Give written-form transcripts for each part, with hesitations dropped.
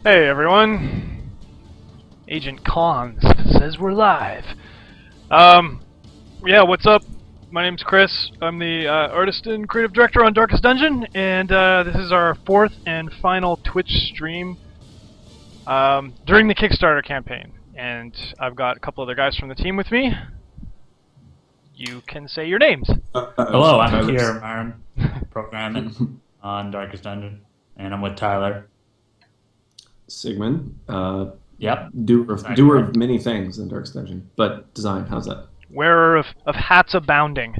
Hey everyone, Agent Cons says we're live. Yeah, what's up? My name's Chris. I'm the artist and creative director on Darkest Dungeon, and this is our fourth and final Twitch stream during the Kickstarter campaign. And I've got a couple other guys from the team with me. You can say your names. Hello, I'm Keir Miron, programming on Darkest Dungeon, and I'm with Tyler. Sigman, Yep. doer of many things in Darkest Dungeon, but design, how's that? Wearer of hats abounding.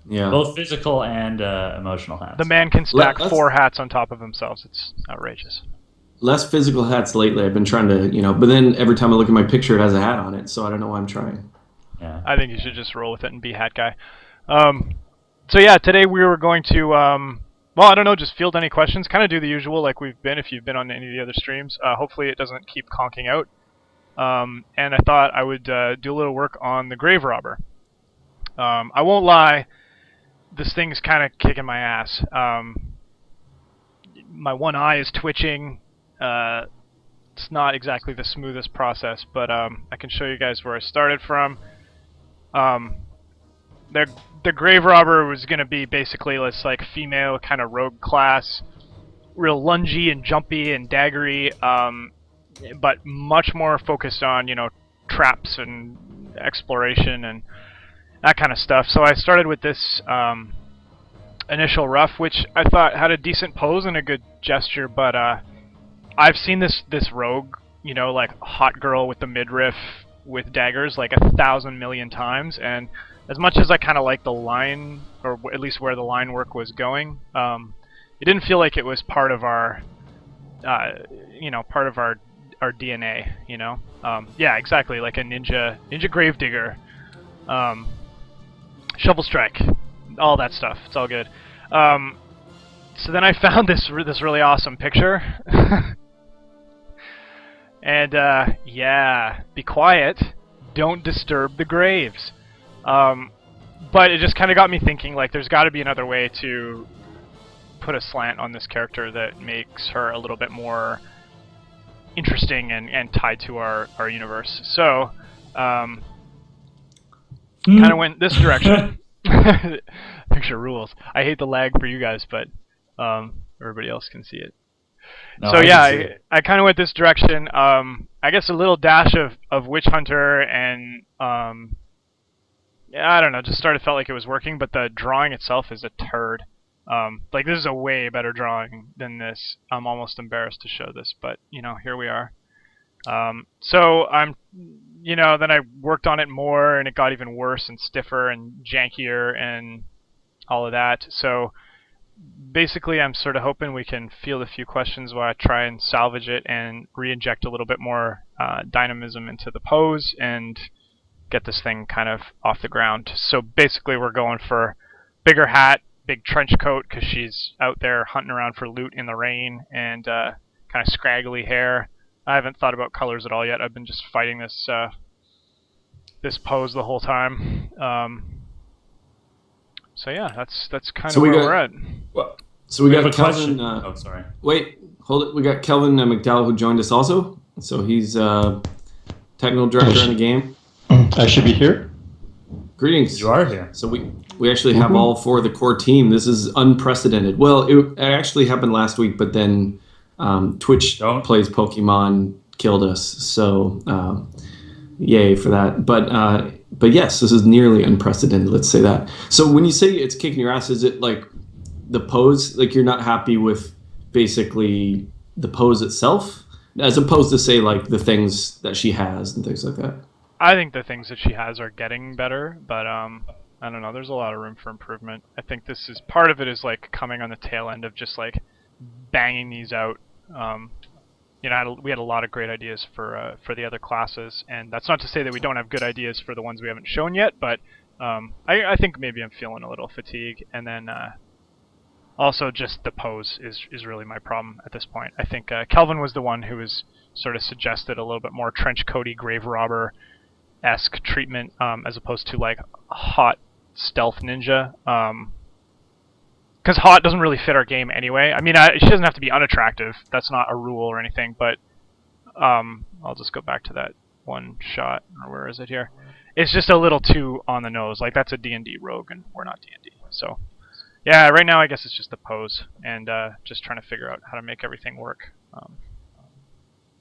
Yeah. Both physical and emotional hats. The man can stack Let's- 4 hats on top of himself. It's outrageous. Less physical hats lately. I've been trying to, but then every time I look at my picture, it has a hat on it, so I don't know why I'm trying. Yeah. I think you should just roll with it and be hat guy. So yeah, today we were going to, well, I don't know, just field any questions. Kind of do the usual like we've been if you've been on any of the other streams. Hopefully it doesn't keep conking out. And I thought I would do a little work on the Grave Robber. I won't lie, this thing's kind of kicking my ass. My one eye is twitching. It's not exactly the smoothest process, but I can show you guys where I started from. The Grave Robber was going to be basically this like female kind of rogue class, real lungy and jumpy and daggery, but much more focused on, traps and exploration and that kind of stuff. So I started with this initial rough, which I thought had a decent pose and a good gesture, but I've seen this rogue, like hot girl with the midriff with daggers like 1,000 million times, and as much as I kind of like the line, or at least where the line work was going, it didn't feel like it was part of our, part of our DNA, Yeah, exactly, like a ninja gravedigger, shovel strike, all that stuff. It's all good. So then I found this really awesome picture, and yeah, be quiet, don't disturb the graves. But it just kind of got me thinking, like, there's got to be another way to put a slant on this character that makes her a little bit more interesting and tied to our universe. So, kind of went this direction. Picture rules. I hate the lag for you guys, but everybody else can see it. No, So I I kind of went this direction. I guess a little dash of Witch Hunter and yeah, I don't know, just felt like it was working, but the drawing itself is a turd. Like, this is a way better drawing than this. I'm almost embarrassed to show this, but, here we are. So then I worked on it more, and it got even worse and stiffer and jankier and all of that. So basically, I'm sort of hoping we can field a few questions while I try and salvage it and re-inject a little bit more dynamism into the pose and get this thing kind of off the ground. So basically we're going for bigger hat, big trench coat, because she's out there hunting around for loot in the rain, and kind of scraggly hair. I haven't thought about colors at all yet. I've been just fighting this this pose the whole time. So yeah, that's kind of where we're at. Well, so we got a Kelvin. question. Oh, sorry. Wait, hold it. We got Kelvin McDowell who joined us also. So he's technical director in the game. I should be here. Greetings. You are here. So we actually have all 4 of the core team. This is unprecedented. Well, it actually happened last week, but then Twitch plays Pokemon killed us. So yay for that. But yes, this is nearly unprecedented. Let's say that. So when you say it's kicking your ass, is it like the pose? Like, you're not happy with basically the pose itself, as opposed to, say, like the things that she has and things like that? I think the things that she has are getting better, but I don't know. There's a lot of room for improvement. I think this is part of it is like coming on the tail end of just like banging these out. We had a lot of great ideas for the other classes, and that's not to say that we don't have good ideas for the ones we haven't shown yet. But I think maybe I'm feeling a little fatigue, and then also just the pose is really my problem at this point. I think Kelvin was the one who was sort of suggested a little bit more trench coaty grave robber-esque treatment, as opposed to like hot stealth ninja. because hot doesn't really fit our game anyway. I mean, she doesn't have to be unattractive. That's not a rule or anything. But I'll just go back to that one shot. Or where is it here? It's just a little too on the nose. Like, that's a D&D rogue, and we're not D&D. So, yeah, right now I guess it's just the pose, and just trying to figure out how to make everything work.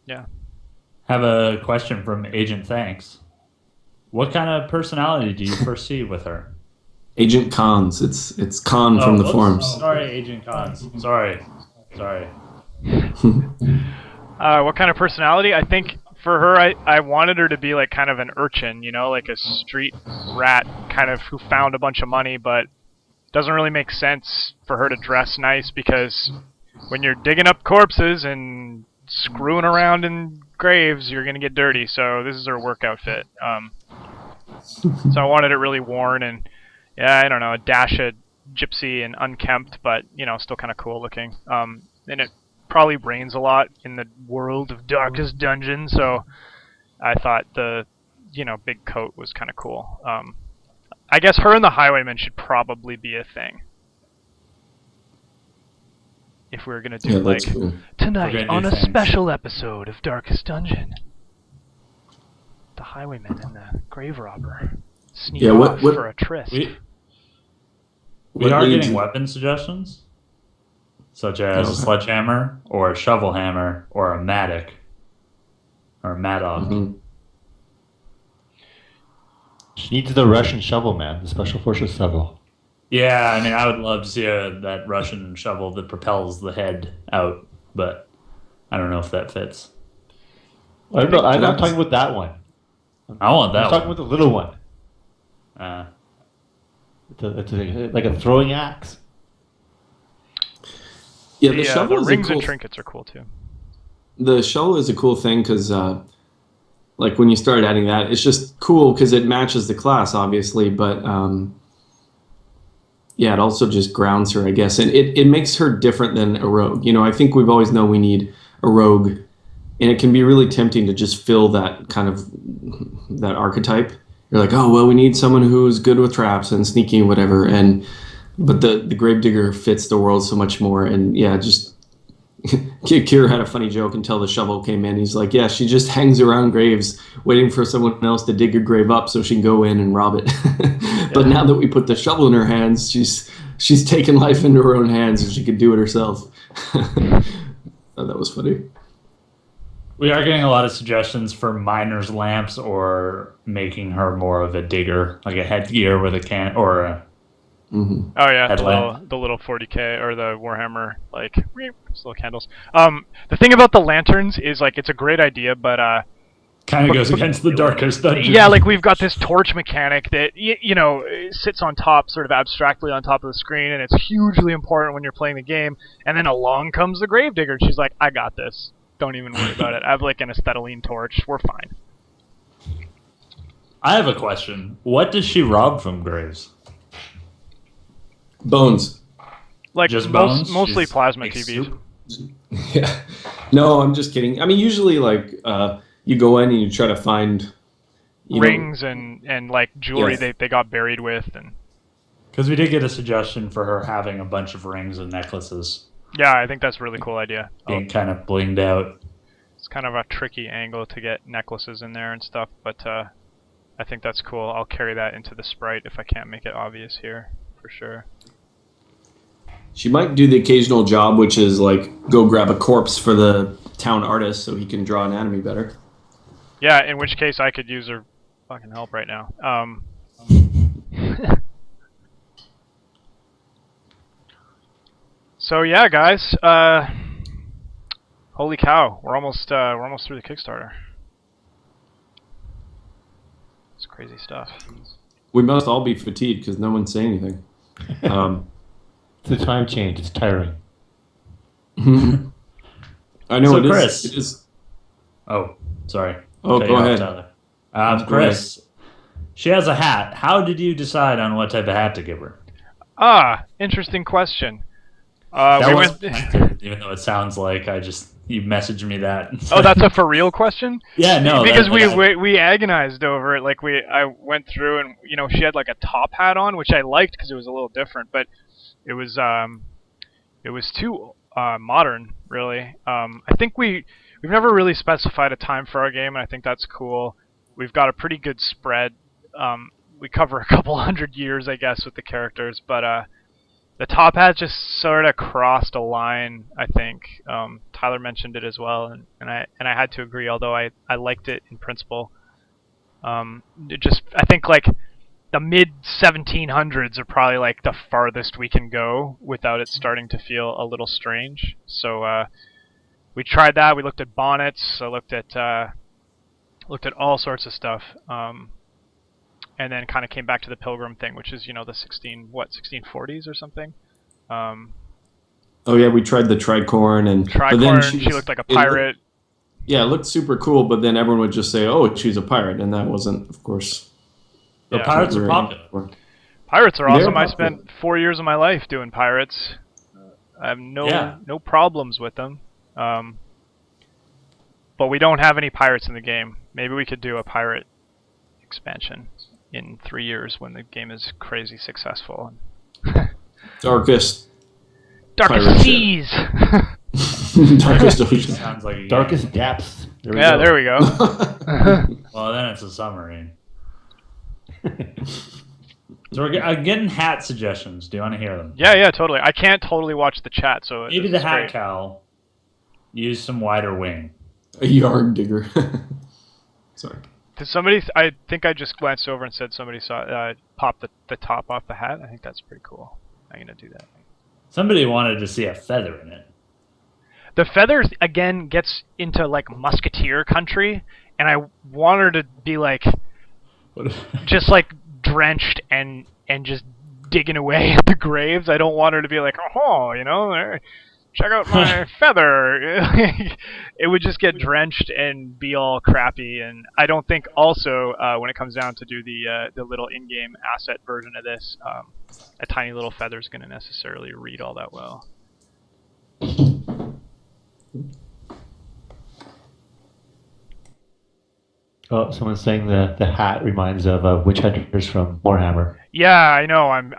Yeah. Have a question from Agent Thanks. What kind of personality do you foresee with her? Agent Cons. It's Con from the forums. Sorry, Agent Cons. Sorry. What kind of personality? I think for her, I wanted her to be like kind of an urchin, you know, like a street rat kind of who found a bunch of money, but doesn't really make sense for her to dress nice because when you're digging up corpses and screwing around in graves, you're going to get dirty, so this is her work outfit. So I wanted it really worn and, yeah, I don't know, a dash of gypsy and unkempt, but, you know, still kind of cool looking. And it probably rains a lot in the world of Darkest Dungeon, so I thought the, you know, big coat was kind of cool. I guess her and the Highwayman should probably be a thing. If we were going to do, like, cool. Tonight on a special episode of Darkest Dungeon. The Highwayman and the Grave Robber sneak off for a tryst. We are getting weapon suggestions, such as a sledgehammer, or a shovel hammer, or a mattock, or a mattock. Mm-hmm. She needs the Russian shovel, man. The Special Forces shovel. Yeah, I mean, I would love to see that Russian shovel that propels the head out, but I don't know if that fits. I don't know. I'm not talking about that one. I want that I'm talking about the little one. It's like a throwing axe. Yeah, the shovel the rings and trinkets are cool too. The shovel is a cool thing because, like, when you start adding that, it's just cool because it matches the class, obviously, but yeah, it also just grounds her, I guess, and it makes her different than a rogue. You know, I think we've always known we need a rogue, and it can be really tempting to just fill that kind of that archetype. You're like, oh well, we need someone who's good with traps and sneaking and whatever, but the Gravedigger fits the world so much more, and yeah, just. Keir had a funny joke until the shovel came in. He's like, yeah, she just hangs around graves waiting for someone else to dig a grave up so she can go in and rob it. But now that we put the shovel in her hands, she's taken life into her own hands and she can do it herself. Thought that was funny. We are getting a lot of suggestions for miner's lamps or making her more of a digger, like a headgear with a can or a Mm-hmm. Oh yeah, headlamp. the little 40k or the Warhammer like little candles. The thing about the lanterns is like it's a great idea, but kind of goes against the Darkest Dungeon. Yeah, like we've got this torch mechanic that you know sits on top, sort of abstractly on top of the screen, and it's hugely important when you're playing the game. And then along comes the Gravedigger, and she's like, "I got this. Don't even worry about it. I have like an acetylene torch. We're fine." I have a question. What does she rob from graves? Bones. Like just bones? Mostly She's plasma like TVs. Yeah. No, I'm just kidding. I mean, usually, like, you go in and you try to find rings and like jewelry they got buried with, and because we did get a suggestion for her having a bunch of rings and necklaces. Yeah, I think that's a really cool idea. Being kind of blinged out. It's kind of a tricky angle to get necklaces in there and stuff, but I think that's cool. I'll carry that into the sprite if I can't make it obvious here, for sure. She might do the occasional job, which is like go grab a corpse for the town artist so he can draw anatomy better. Yeah, in which case I could use her fucking help right now. So yeah, guys. Holy cow, we're almost through the Kickstarter. It's crazy stuff. We must all be fatigued because no one's saying anything. It's a time change. It's tiring. I know. So it Chris, is. Oh, sorry. Oh, go ahead. Chris, she has a hat. How did you decide on what type of hat to give her? Interesting question. Even though it sounds like you messaged me that. Oh, that's a for real question? Yeah, no. Because we agonized over it. Like I went through and she had like a top hat on, which I liked because it was a little different. But it was too modern, really. I think we've never really specified a time for our game, and I think that's cool. We've got a pretty good spread. We cover a couple hundred years, I guess, with the characters, but the top hat just sort of crossed a line, I think. Tyler mentioned it as well, and I had to agree, although I liked it in principle. I think like the mid 1700s are probably like the farthest we can go without it starting to feel a little strange. So we tried that. We looked at bonnets. I looked at all sorts of stuff. And then kind of came back to the pilgrim thing, which is, the 1640s or something. Oh yeah, we tried the tricorn, but then she looked like a pirate. It looked super cool, but then everyone would just say, "Oh, she's a pirate," and that wasn't, of course. The pirates are popular. Pirates are awesome. I spent 4 years of my life doing pirates. I have no problems with them. But we don't have any pirates in the game. Maybe we could do a pirate expansion in 3 years when the game is crazy successful. Darkest seas. Darkest ocean. Sounds like Darkest depths. There we go. Well, then it's a submarine. So we're getting hat suggestions. Do you want to hear them? Yeah, totally. I can't totally watch the chat, so maybe the hat cowl. Use some wider wing. A yarn digger. Sorry. Did somebody? I think I just glanced over and said somebody saw pop the top off the hat. I think that's pretty cool. I'm gonna do that. Somebody wanted to see a feather in it. The feather again gets into like musketeer country, and I want her to be like, just like drenched and just digging away at the graves. I don't want her to be like, check out my feather. It would just get drenched and be all crappy. And I don't think also when it comes down to do the little in-game asset version of this, a tiny little feather is going to necessarily read all that well. Oh, someone's saying the hat reminds of witch hunters from Warhammer. Yeah, I know. I'm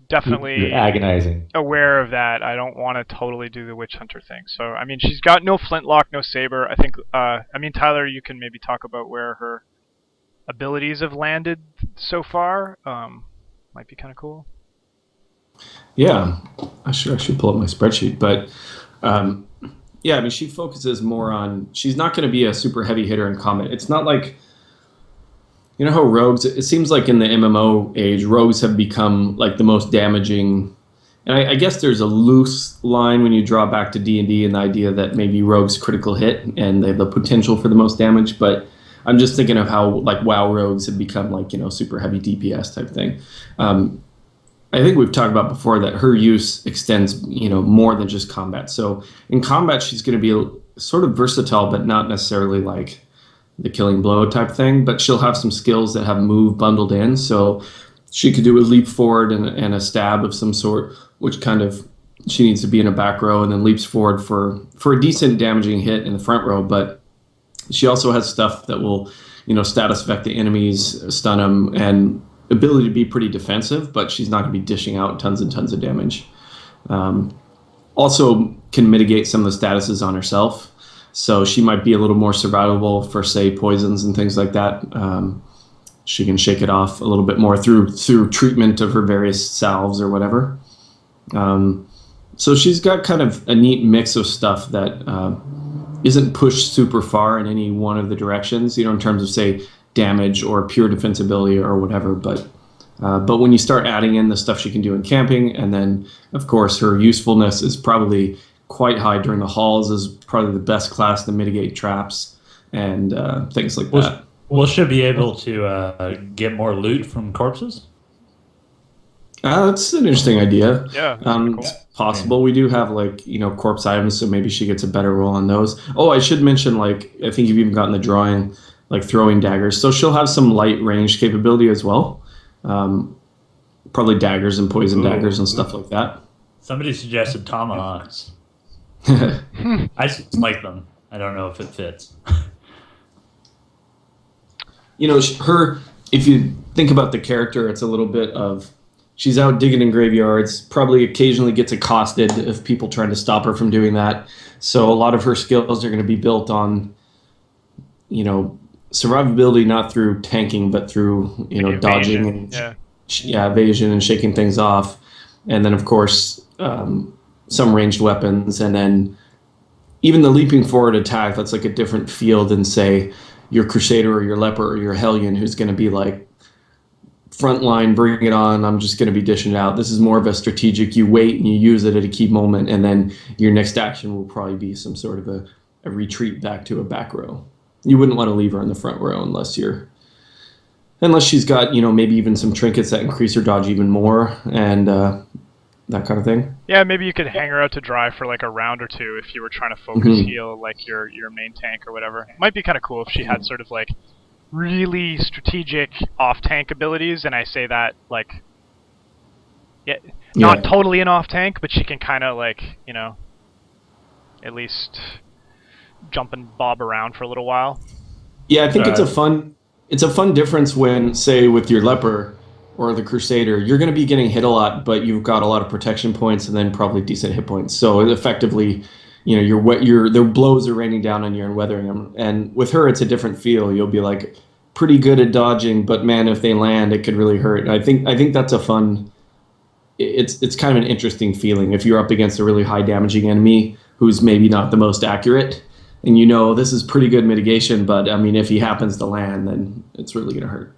definitely You're agonizing. aware of that. I don't want to totally do the witch hunter thing. So, I mean, she's got no flintlock, no saber. I think, Tyler, you can maybe talk about where her abilities have landed so far. Might be kind of cool. Yeah, I should pull up my spreadsheet, but she focuses more on. She's not going to be a super heavy hitter in combat. It's not like. You know how rogues, it seems like in the MMO age, rogues have become like the most damaging. And I guess there's a loose line when you draw back to D&D and the idea that maybe rogues critical hit and they have the potential for the most damage. But I'm just thinking of how like WoW rogues have become like, super heavy DPS type thing. I think we've talked about before that her use extends, more than just combat. So in combat, she's going to be sort of versatile, but not necessarily like the killing blow type thing, but she'll have some skills that have move bundled in, so she could do a leap forward and a stab of some sort, which kind of she needs to be in a back row and then leaps forward for a decent damaging hit in the front row. But she also has stuff that will status affect the enemies, stun them, and ability to be pretty defensive, but she's not going to be dishing out tons and tons of damage. Also can mitigate some of the statuses on herself. So she might be a little more survivable for, say, poisons and things like that. She can shake it off a little bit more through treatment of her various salves or whatever. So she's got kind of a neat mix of stuff that isn't pushed super far in any one of the directions, in terms of, say, damage or pure defensibility or whatever. But when you start adding in the stuff she can do in camping, and then, of course, her usefulness is probably quite high during the halls, is probably the best class to mitigate traps and things like that. Will she be able to get more loot from corpses? That's an interesting idea. Yeah, cool. It's possible. We do have corpse items, so maybe she gets a better roll on those. Oh, I should mention, I think you've even gotten the drawing, throwing daggers. So she'll have some light range capability as well. Probably daggers and poison daggers and stuff like that. Somebody suggested tomahawks. I just like them. I don't know if it fits. If you think about the character, it's a little bit of She's out digging in graveyards, probably occasionally gets accosted of people trying to stop her from doing that. So a lot of her skills are going to be built on, survivability, not through tanking, but through, Evasion. dodging and evasion and shaking things off. And then, of course, some ranged weapons. And then even the leaping forward attack, that's like a different feel than, say, your Crusader or your Leper or your Hellion, who's going to be like, front line, bring it on, I'm just going to be dishing it out. This is more of a strategic, you wait and you use it at a key moment, and then your next action will probably be some sort of a retreat back to a back row. You wouldn't want to leave her in the front row unless she's got, maybe even some trinkets that increase her dodge even more, and that kind of thing. Yeah, maybe you could hang her out to dry for like a round or two if you were trying to focus heal like your main tank or whatever. It might be kind of cool if she had sort of like really strategic off-tank abilities, and I say that like not totally an off-tank, but she can kind of like, at least jump and bob around for a little while. Yeah, I think it's a fun difference when, say, with your Leper or the Crusader, you're going to be getting hit a lot, but you've got a lot of protection points and then probably decent hit points. So effectively, their blows are raining down on you and weathering them. And with her, it's a different feel. You'll be like pretty good at dodging, but man, if they land, it could really hurt. And I think that's a fun. It's kind of an interesting feeling if you're up against a really high damaging enemy who's maybe not the most accurate, and this is pretty good mitigation. But I mean, if he happens to land, then it's really gonna hurt.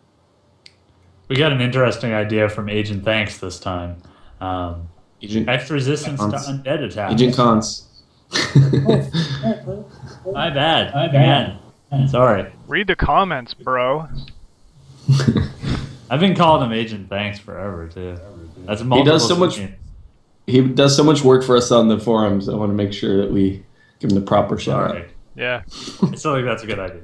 We got an interesting idea from Agent Thanks this time. X resistance to undead attacks. Agent Cons. My bad. Sorry. Read the comments, bro. I've been calling him Agent Thanks forever too. That's he does so much work for us on the forums. I want to make sure that we give him the proper shout out. Yeah. I still think that's a good idea.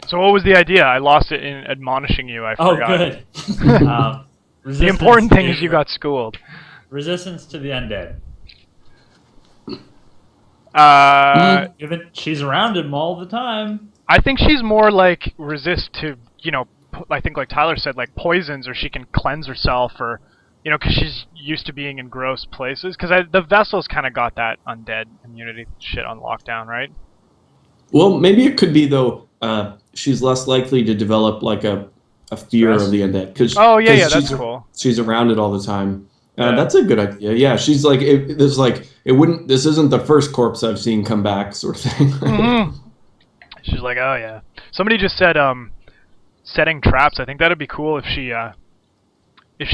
So what was the idea? I lost it in admonishing you. I forgot. Oh, good. The important thing is you got schooled. Resistance to the undead. She's around him all the time. I think she's more like resist to, I think like Tyler said, like poisons, or she can cleanse herself, or, because she's used to being in gross places. Because the Vessel's kind of got that undead immunity shit on lockdown, right? Well, maybe it could be, though, she's less likely to develop like a fear of the undead. That's cool. She's around it all the time. That's a good idea. Yeah, she's like, this isn't the first corpse I've seen come back, sort of thing. Mm-hmm. She's like, oh yeah. Somebody just said, setting traps. I think that'd be cool if she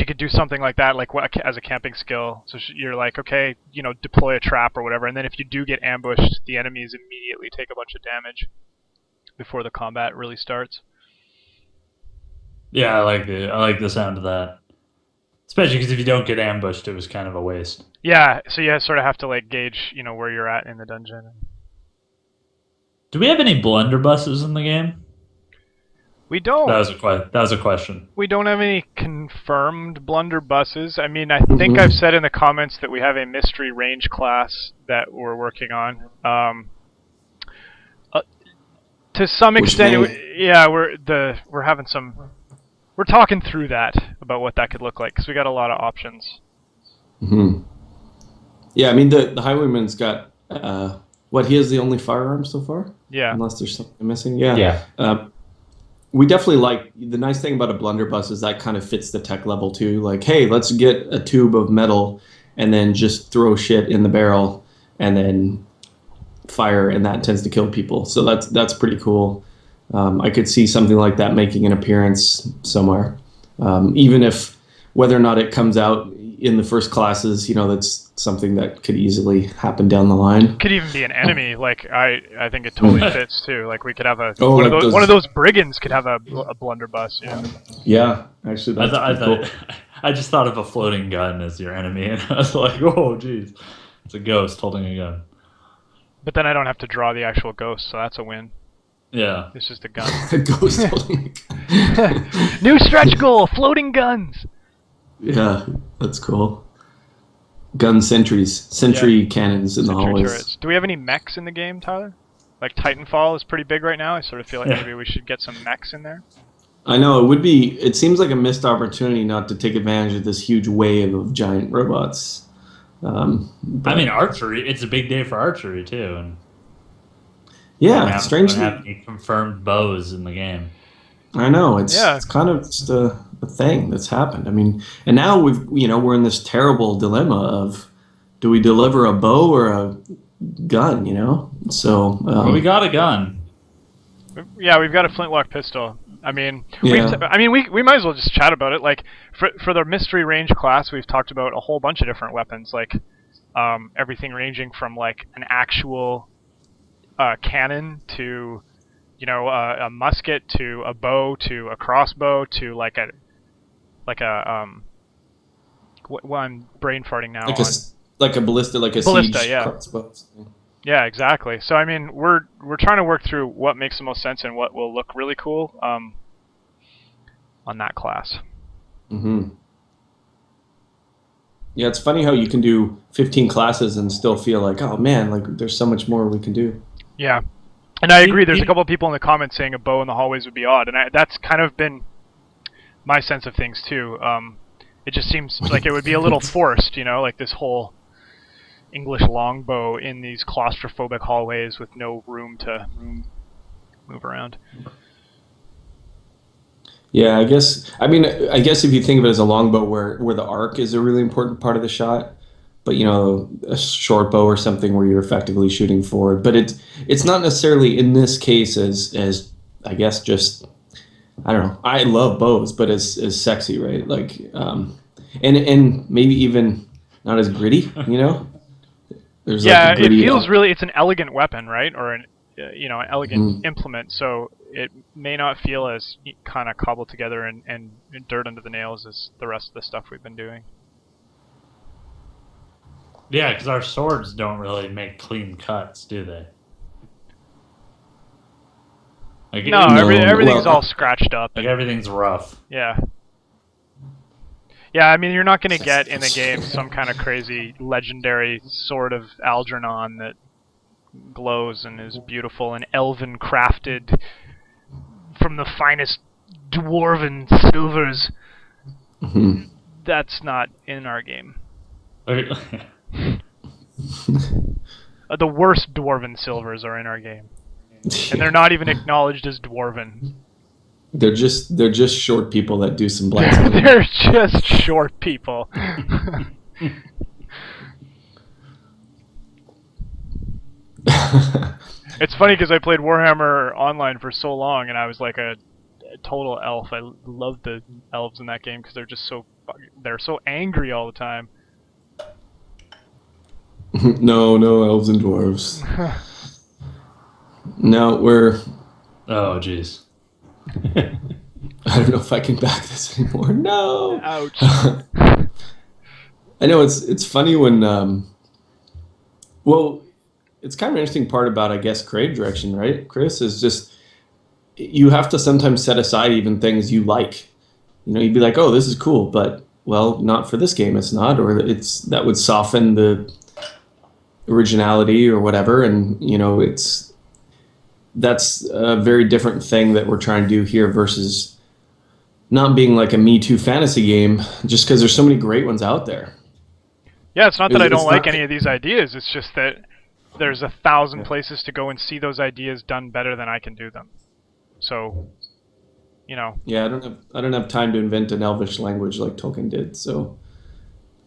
could do something like that, like as a camping skill. So you're like, okay, deploy a trap or whatever, and then if you do get ambushed, the enemies immediately take a bunch of damage before the combat really starts. Yeah, I like the sound of that. Especially because if you don't get ambushed, it was kind of a waste. Yeah, so you sort of have to like gauge, where you're at in the dungeon. Do we have any blunderbusses in the game? We don't. That was a question. We don't have any confirmed blunderbusses. I mean, I think I've said in the comments that we have a mystery range class that we're working on. To some extent, we're having some. We're talking through that about what that could look like, because we got a lot of options. Mm-hmm. Yeah, I mean the highwayman's got he has the only firearm so far. Yeah. Unless there's something missing. Yeah. We definitely like the nice thing about a blunderbuss is that kind of fits the tech level too. Like, hey, let's get a tube of metal and then just throw shit in the barrel and then fire, and that tends to kill people. So that's pretty cool. I could see something like that making an appearance somewhere, even if whether or not it comes out in the first classes, that's something that could easily happen down the line. Could even be an enemy. Like I think it totally fits too. Like we could have one of those brigands could have a blunderbuss. Yeah, actually, I just thought of a floating gun as your enemy, and I was like, oh, geez, it's a ghost holding a gun. But then I don't have to draw the actual ghost, so that's a win. Yeah. It's just a gun. A ghost holding a gun. New stretch goal, floating guns. Yeah, that's cool. Gun sentries, cannons in the hallways. Turrets. Do we have any mechs in the game, Tyler? Like Titanfall is pretty big right now. I sort of feel like maybe we should get some mechs in there. I know it would be. It seems like a missed opportunity not to take advantage of this huge wave of giant robots. I mean, archery. It's a big day for archery too, and yeah, don't have strangely, any confirmed bows in the game. I know it's Yeah. it's kind of just a thing that's happened. I mean, and now we're in this terrible dilemma of do we deliver a bow or a gun? So Well, we got a gun. Yeah, we've got a flintlock pistol. I mean, Yeah. we might as well just chat about it. Like for the mystery range class, we've talked about a whole bunch of different weapons, like everything ranging from like an actual cannon to a musket to a bow to a crossbow to like a well, I'm brain farting now. Like a ballista, like a Ballista, siege yeah. crossbow. Yeah, exactly. So I mean, we're trying to work through what makes the most sense and what will look really cool on that class. Mm-hmm. Yeah, it's funny how you can do 15 classes and still feel like, oh man, like there's so much more we can do. Yeah, and I agree. There's a couple of people in the comments saying a bow in the hallways would be odd, and that's kind of been my sense of things too. It just seems like it would be a little forced, like this whole English longbow in these claustrophobic hallways with no room to move around. Yeah, I guess if you think of it as a longbow where the arc is a really important part of the shot, but a short bow or something where you're effectively shooting forward. But it's not necessarily in this case as I guess just I don't know. I love bows, but as sexy, right? Like and maybe even not as gritty, There's it feels really. It's an elegant weapon, right? Or an elegant implement. So it may not feel as kind of cobbled together and dirt under the nails as the rest of the stuff we've been doing. Yeah, because our swords don't really make clean cuts, do they? Like, No, everything's all scratched up. Like everything's rough. Yeah. Yeah, I mean, you're not going to get in the game some kind of crazy legendary sword of Algernon that glows and is beautiful and elven crafted from the finest dwarven silvers. Mm-hmm. That's not in our game. Okay. The worst dwarven silvers are in our game. And they're not even acknowledged as dwarven. They're just short people that do some blacksmithing. They're just short people. It's funny because I played Warhammer Online for so long, and I was like a total elf. I love the elves in that game because they're so angry all the time. No elves and dwarves. No, we're. Oh, jeez. I don't know if I can back this anymore. No. Ouch. I know it's funny when well, it's kind of an interesting part about I guess creative direction, right, Chris? Is just you have to sometimes set aside even things you like. You'd be like, oh, this is cool, but well, not for this game. It's not, or that would soften the originality or whatever, and that's a very different thing that we're trying to do here versus not being like a Me Too fantasy game just because there's so many great ones out there. Yeah, it's not that I don't like any of these ideas. It's just that there's 1,000 places to go and see those ideas done better than I can do them. So, Yeah, I don't have time to invent an Elvish language like Tolkien did. So.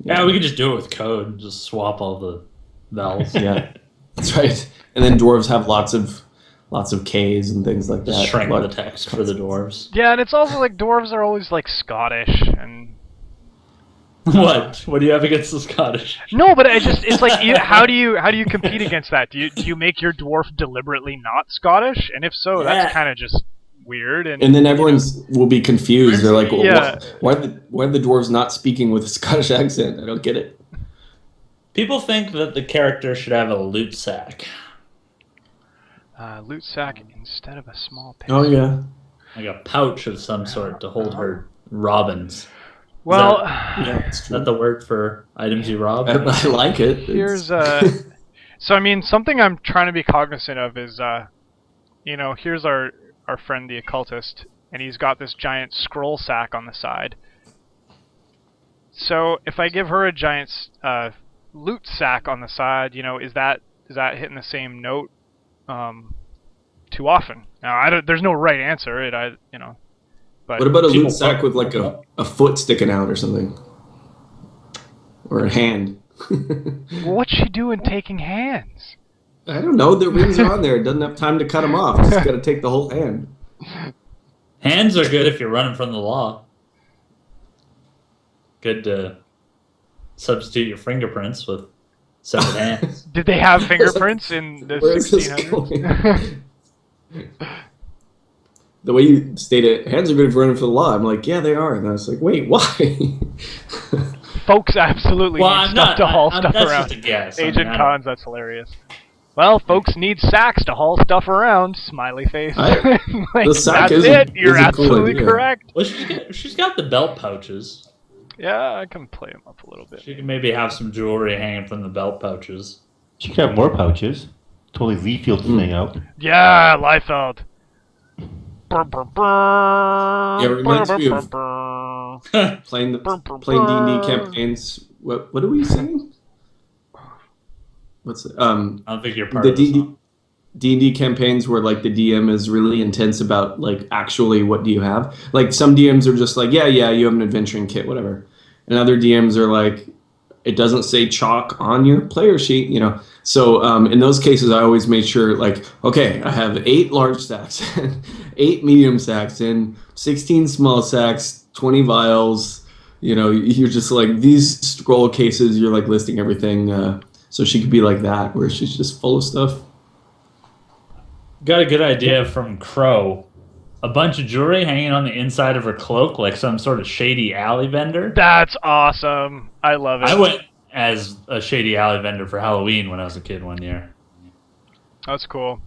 Yeah, we could just do it with code. Just swap all the vowels. Yeah, that's right. And then dwarves have lots of K's and things like that. Just shrink the text for the dwarves. Yeah, and it's also like dwarves are always like Scottish and. What? What do you have against the Scottish? No, but it's like how do you compete against that? Do you make your dwarf deliberately not Scottish? And if so, that's kind of just weird. And then everyone's will be confused. They're like, well, yeah. why are the dwarves not speaking with a Scottish accent? I don't get it. People think that the character should have a loot sack. Loot sack instead of a small pig. Oh yeah, like a pouch of some sort to hold her robins. Well, is that the word for items you rob? I like it. Here's so I mean something I'm trying to be cognizant of is here's our friend the occultist and he's got this giant scroll sack on the side. So if I give her a giant loot sack on the side, is that hitting the same note too often? Now, there's no right answer. But what about a loot sack with like a foot sticking out or something, or a hand? What's she doing taking hands? I don't know. The rings are on there. It doesn't have time to cut them off. Just got to take the whole hand. Hands are good if you're running from the law. Good to substitute your fingerprints with separate hands. Did they have fingerprints in the 1600s? The way you stated, hands are good for running for the law. I'm like, yeah, they are. And I was like, wait, why? Folks absolutely need stuff to haul stuff that's around. Just a guess. Agent Cons, that's hilarious. Well, folks need sacks to haul stuff around. Smiley face. The sack that's it. You're absolutely correct. Well, she's got the belt pouches. Yeah, I can play them up a little bit. She can maybe have some jewelry hanging from the belt pouches. She could have more pouches. Totally Leafield thing out. Yeah, Liefeld. Yeah, it reminds me of playing D&D campaigns. What are we saying? What's it? I don't think you're part the of this D&D campaigns where like the DM is really intense about like actually what do you have. Like some DMs are just like, yeah, you have an adventuring kit, whatever. And other DMs are like, it doesn't say chalk on your player sheet, So in those cases, I always made sure like, okay, I have 8 large sacks, 8 medium sacks, and 16 small sacks, 20 vials. You're just like these scroll cases. You're like listing everything. So she could be like that, where she's just full of stuff. Got a good idea from Crow. A bunch of jewelry hanging on the inside of her cloak, like some sort of shady alley vendor. That's awesome. I love it. I went as a shady alley vendor for Halloween when I was a kid one year. That's cool.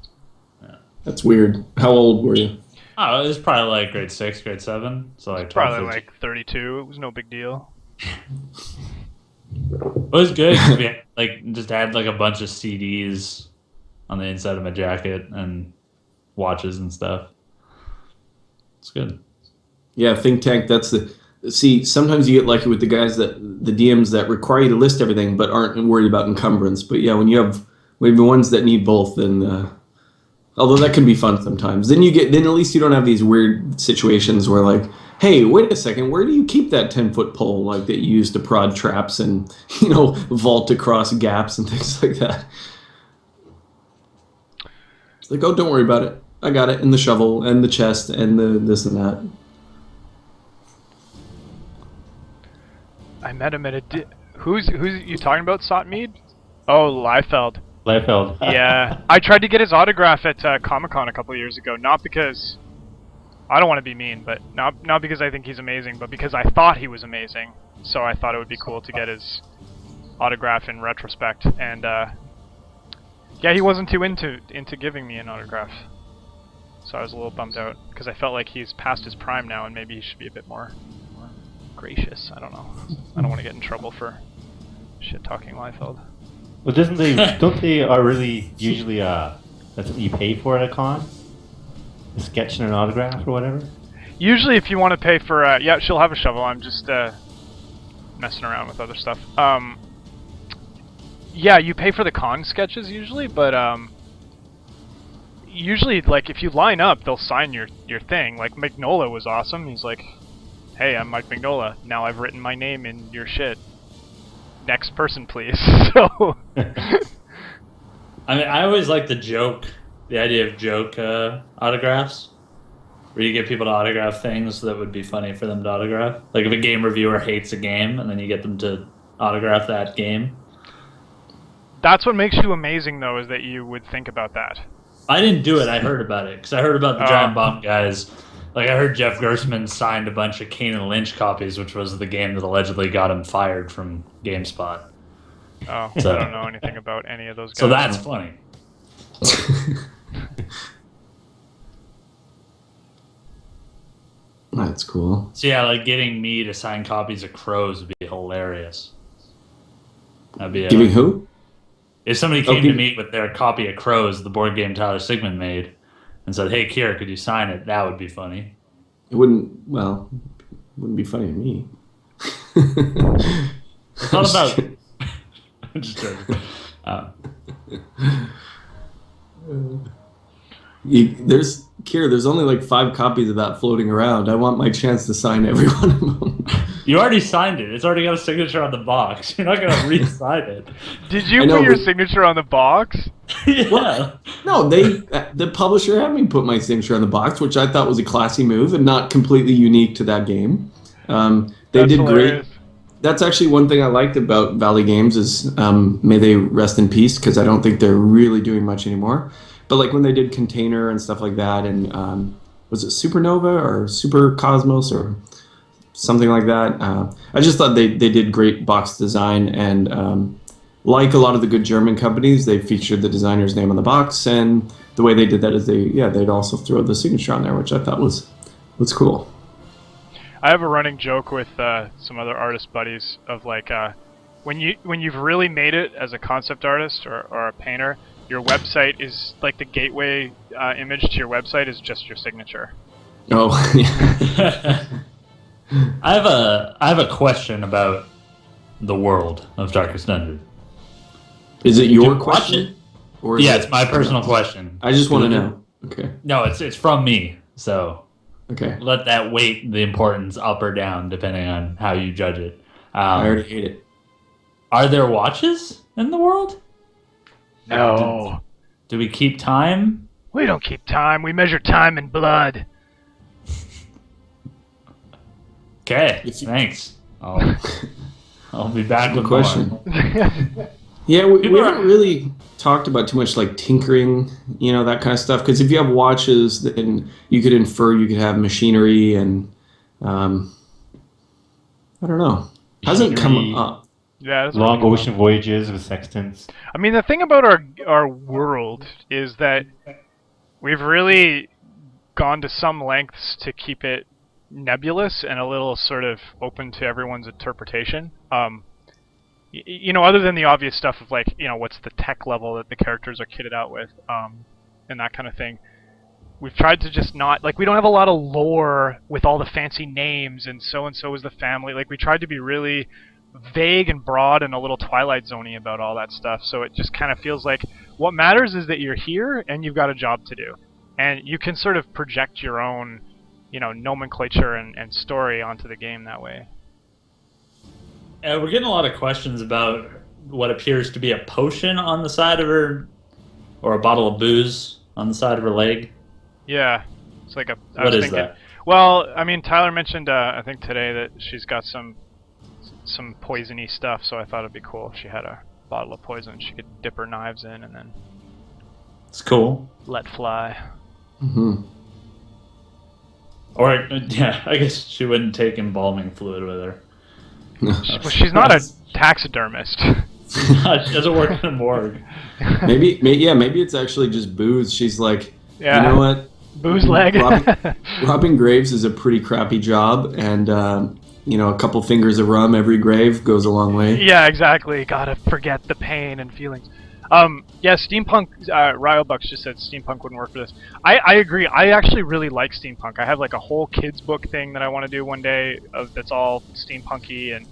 Yeah. That's weird. How old were you? Oh, it was probably like grade 6, grade 7. So like 12, probably 15. like 32. It was no big deal. It was good. We just had like a bunch of CDs on the inside of my jacket and watches and stuff. It's good. Yeah, think tank. Sometimes you get lucky with the DMs that require you to list everything, but aren't worried about encumbrance. But yeah, when you have maybe ones that need both, then although that can be fun sometimes, then at least you don't have these weird situations where like, hey, wait a second, where do you keep that 10-foot pole like that you use to prod traps and vault across gaps and things like that? It's like, oh, don't worry about it. I got it in the shovel and the chest and the this and that. I met him at who's you talking about? Sotmead? Oh, Liefeld. Liefeld. Yeah, I tried to get his autograph at Comic-Con a couple of years ago. Not because I don't want to be mean, but not because I think he's amazing, but because I thought he was amazing. So I thought it would be cool to get his autograph in retrospect. And yeah, he wasn't too into giving me an autograph. So I was a little bummed out because I felt like he's past his prime now, and maybe he should be a bit more gracious. I don't know. I don't want to get in trouble for shit talking Liefeld. Well, don't they are really usually that's what you pay for at a con? A sketch and an autograph or whatever? Usually if you want to pay for yeah, she'll have a shovel. I'm just messing around with other stuff. Yeah, you pay for the con sketches usually, but usually like if you line up, they'll sign your thing. Like Mignola was awesome. He's like, "Hey, I'm Mike Mignola. Now I've written my name in your shit. Next person, please." So I mean, I always like the idea of joke autographs, where you get people to autograph things that would be funny for them to autograph. Like if a game reviewer hates a game, and then you get them to autograph that game. that's what makes you amazing, though, is that you would think about that. I didn't do it. I heard about it because I heard about the Giant Bomb guys. Like I heard Jeff Gerstmann signed a bunch of Kane and Lynch copies, which was the game that allegedly got him fired from GameSpot. Oh, so, I don't know anything about any of those guys. So that's funny. That's cool. So yeah, like getting me to sign copies of Crows would be hilarious. That'd be giving who? If somebody came to me with their copy of Crows, the board game Tyler Sigman made, and said, "Hey, Keir, could you sign it?" That would be funny. It wouldn't be funny to me. It's not about. I'm just joking. There's only like 5 copies of that floating around. I want my chance to sign every one of them. You already signed it. It's already got a signature on the box. You're not gonna re-sign it. Did you put your signature on the box? Yeah. Well, no, the publisher had me put my signature on the box, which I thought was a classy move and not completely unique to that game. They did hilarious. great. That's actually one thing I liked about Valley Games is may they rest in peace, because I don't think they're really doing much anymore. But like when they did Container and stuff like that, and was it Supernova or Super Cosmos or something like that? I just thought they did great box design, and like a lot of the good German companies, they featured the designer's name on the box, and the way they did that is they'd also throw the signature on there, which I thought was cool. I have a running joke with some other artist buddies of like when you've really made it as a concept artist or a painter, your website is like the gateway image to your website is just your signature. Oh, yeah. I have a question about the world of Darkest Dungeon. Is it your question? Or Yeah, it's my personal question. I just want to know. Okay. No, it's from me, so Okay. let that weight the importance up or down depending on how you judge it. I already hate it. Are there watches in the world? No. Do we keep time? We don't keep time. We measure time in blood. Okay, thanks. I'll be back with question. more. Yeah, we haven't really talked about too much like tinkering, that kind of stuff. Because if you have watches, then you could infer you could have machinery, and I don't know. Hasn't come up. Yeah, that's Long really cool. ocean voyages with sextants. I mean, the thing about our world is that we've really gone to some lengths to keep it nebulous and a little sort of open to everyone's interpretation. Other than the obvious stuff of like, what's the tech level that the characters are kitted out with, and that kind of thing. We've tried to just not, like, we don't have a lot of lore with all the fancy names and so is the family. Like, we tried to be really vague and broad and a little Twilight Zone-y about all that stuff. So it just kind of feels like what matters is that you're here and you've got a job to do. And you can sort of project your own, nomenclature and story onto the game that way. We're getting a lot of questions about what appears to be a potion on the side of her, or a bottle of booze on the side of her leg. Yeah, it's like What is that? Well, I mean, Tyler mentioned I think today that she's got some poisony stuff, so I thought it'd be cool if she had a bottle of poison she could dip her knives in and then It's cool. let fly. Mm-hmm. Or, yeah, I guess she wouldn't take embalming fluid with her. Well, she's not a taxidermist. She doesn't work in a morgue. Maybe it's actually just booze. She's like, Yeah. you know what? Booze leg. Robbing graves is a pretty crappy job, and a couple fingers of rum every grave goes a long way. Yeah, exactly. Gotta forget the pain and feelings. Yeah, steampunk. Ryobucks just said steampunk wouldn't work for this. I agree. I actually really like steampunk. I have like a whole kids book thing that I want to do one day that's all steampunky,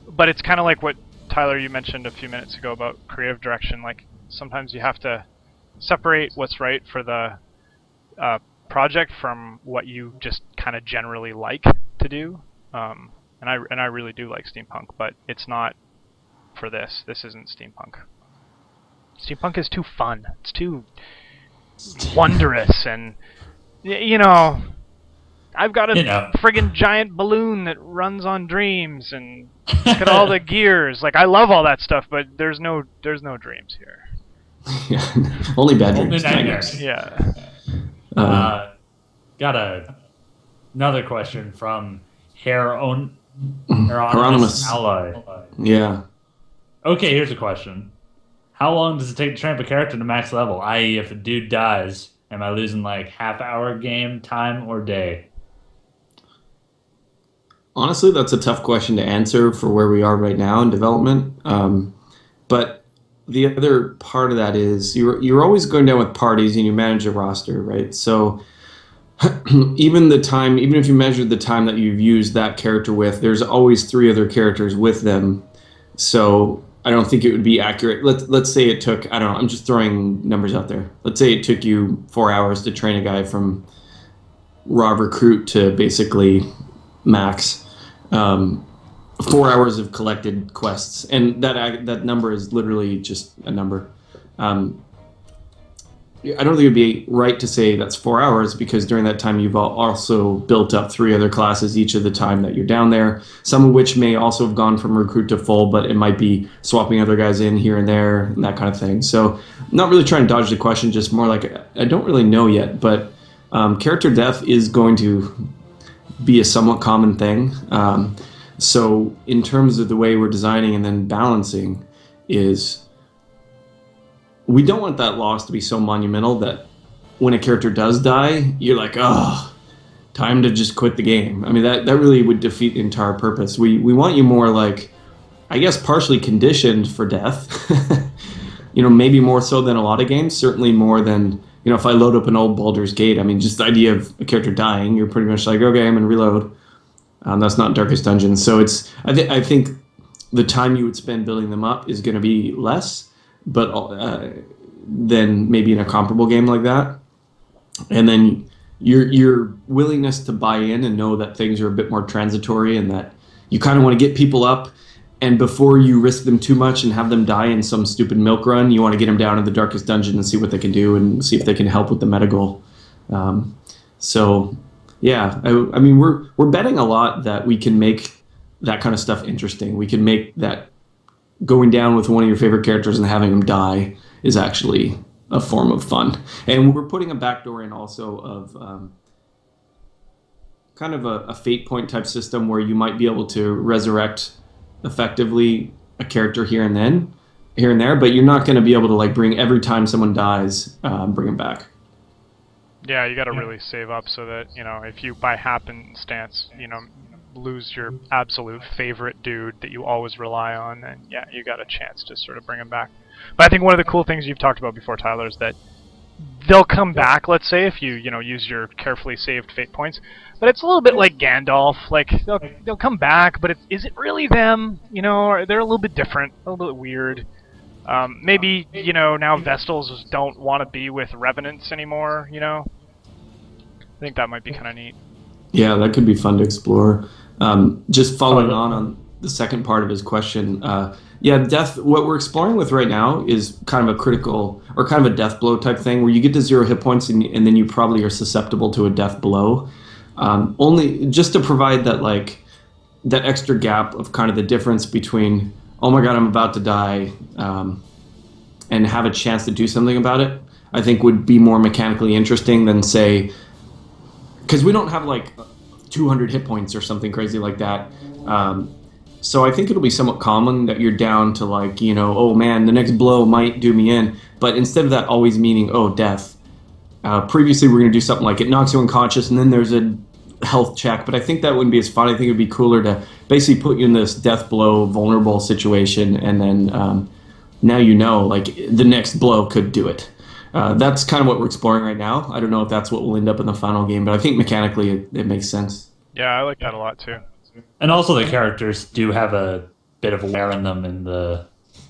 but it's kind of like what Tyler you mentioned a few minutes ago about creative direction. Like sometimes you have to separate what's right for the project from what you just kind of generally like to do. And I really do like steampunk, but it's not for this. This isn't steampunk. Steampunk is too fun. It's too wondrous, and I've got a friggin' giant balloon that runs on dreams, and look at all the gears. Like I love all that stuff, but there's no dreams here. Yeah, only bad Only dreams. nightmares. Yeah. Got another question from Hieronymus Hieronymus. Ally. Yeah. Okay, here's a question. How long does it take to tramp a character to max level? I.e., if a dude dies, am I losing like half-hour game time or day? Honestly, that's a tough question to answer for where we are right now in development. But the other part of that is you're always going down with parties and you manage a roster, right? So even if you measured the time that you've used that character with, there's always 3 other characters with them. So I don't think it would be accurate. Let's say it took, I don't know, I'm just throwing numbers out there. Let's say it took you 4 hours to train a guy from raw recruit to basically max. 4 hours of collected quests, and that number is literally just a number. I don't think it'd be right to say that's 4 hours, because during that time you've also built up 3 other classes each of the time that you're down there, some of which may also have gone from recruit to full, but it might be swapping other guys in here and there and that kind of thing. So not really trying to dodge the question, just more like I don't really know yet, but character death is going to be a somewhat common thing. So in terms of the way we're designing and then balancing is, we don't want that loss to be so monumental that when a character does die, you're like, oh, time to just quit the game. I mean, that really would defeat the entire purpose. We want you more like, I guess, partially conditioned for death. Maybe more so than a lot of games, certainly more than, if I load up an old Baldur's Gate, I mean, just the idea of a character dying, you're pretty much like, okay, I'm going to reload. That's not Darkest Dungeon. So I think the time you would spend building them up is going to be less, but than maybe in a comparable game like that. And then your willingness to buy in and know that things are a bit more transitory, and that you kind of want to get people up, and before you risk them too much and have them die in some stupid milk run, you want to get them down to the Darkest Dungeon and see what they can do and see if they can help with the meta goal. Yeah, I mean, we're betting a lot that we can make that kind of stuff interesting. We can make that going down with one of your favorite characters and having them die is actually a form of fun. And we're putting a backdoor in also of kind of a fate point type system where you might be able to resurrect effectively a character here and there, but you're not going to be able to like bring every time someone dies, bring them back. Yeah, you got to really save up so that, if you by happenstance, lose your absolute favorite dude that you always rely on, then yeah, you got a chance to sort of bring him back. But I think one of the cool things you've talked about before, Tyler, is that they'll come back, let's say, if you, use your carefully saved fate points. But it's a little bit like Gandalf. Like, they'll come back, but is it really them? Or they're a little bit different, a little bit weird. Maybe, now Vestals don't want to be with Revenants anymore, I think that might be kind of neat. Yeah, that could be fun to explore. Just following on the second part of his question, death, what we're exploring with right now is kind of a critical, or kind of a death blow type thing, where you get to 0 hit points and then you probably are susceptible to a death blow. Only just to provide that, like, that extra gap of kind of the difference between, oh my god, I'm about to die, and have a chance to do something about it, I think would be more mechanically interesting than, say, because we don't have like 200 hit points or something crazy like that. So I think it'll be somewhat common that you're down to like, oh man, the next blow might do me in. But instead of that always meaning, oh, death. Previously, we're going to do something like it knocks you unconscious and then there's a health check. But I think that wouldn't be as fun. I think it'd be cooler to basically put you in this death blow vulnerable situation. And then now like the next blow could do it. That's kind of what we're exploring right now. I don't know if that's what will end up in the final game, but I think mechanically it makes sense. Yeah, I like that a lot too. And also the characters do have a bit of wear in them in the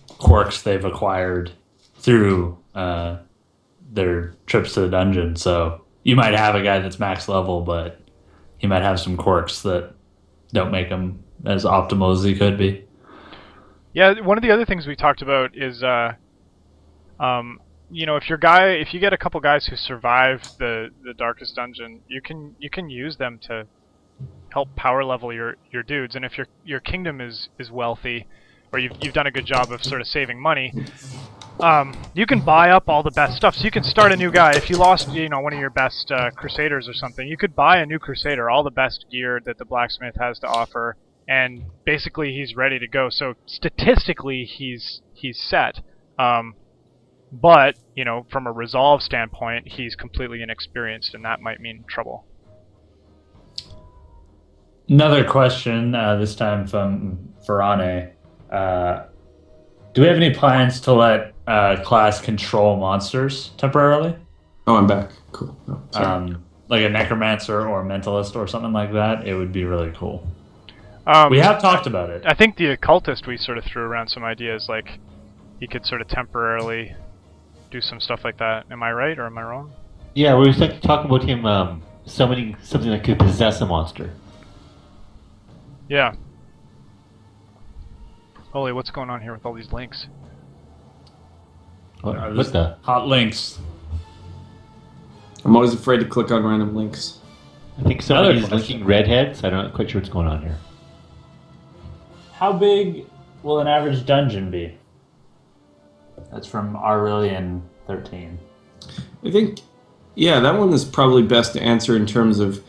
quirks they've acquired through their trips to the dungeon. So you might have a guy that's max level, but he might have some quirks that don't make him as optimal as he could be. Yeah, one of the other things we talked about is if you get a couple guys who survive the Darkest Dungeon, you can use them to help power level your dudes. And if your kingdom is wealthy, or you've done a good job of sort of saving money, you can buy up all the best stuff. So you can start a new guy. If you lost one of your best Crusaders or something, you could buy a new Crusader, all the best gear that the blacksmith has to offer, and basically he's ready to go. So statistically he's set. But, from a resolve standpoint, he's completely inexperienced, and that might mean trouble. Another question, this time from Farane. Do we have any plans to let class control monsters temporarily? Oh, I'm back. Cool. Oh, like a necromancer or a mentalist or something like that, it would be really cool. We have talked about it. I think the occultist, we sort of threw around some ideas, like he could sort of temporarily do some stuff like that. Am I right or am I wrong? Yeah, we were talking about him summoning something that could possess a monster. Yeah. Holy, what's going on here with all these links? What the? Hot links. I'm always afraid to click on random links. I think somebody's linking redheads. I'm not quite sure what's going on here. How big will an average dungeon be? That's from Aurelian 13. I think, yeah, that one is probably best to answer in terms of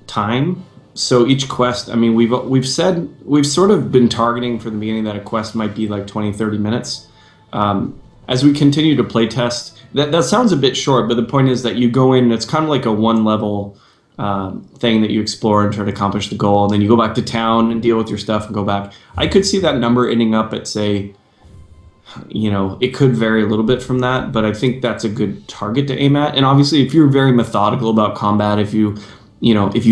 time. So each quest, I mean, we've sort of been targeting from the beginning that a quest might be like 20, 30 minutes. As we continue to play test, that sounds a bit short, but the point is that you go in, it's kind of like a one level thing that you explore and try to accomplish the goal, and then you go back to town and deal with your stuff and go back. I could see that number ending up at, say, it could vary a little bit from that, but I think that's a good target to aim at. And obviously, if you're very methodical about combat, if you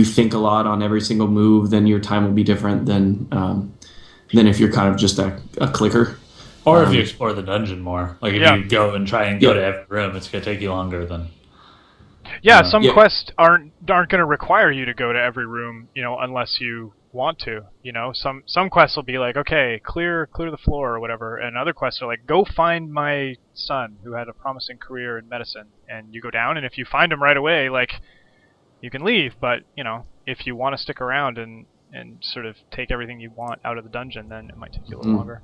think a lot on every single move, then your time will be different than if you're kind of just a clicker. Or if you explore the dungeon more. Like if you go and try and go to every room, it's going to take you longer than... Yeah, some quests aren't going to require you to go to every room, unless you want to. Some quests will be like, okay, clear the floor or whatever, and other quests are like, go find my son who had a promising career in medicine, and you go down, and if you find him right away, like, you can leave, but if you want to stick around and sort of take everything you want out of the dungeon, then it might take you a little longer.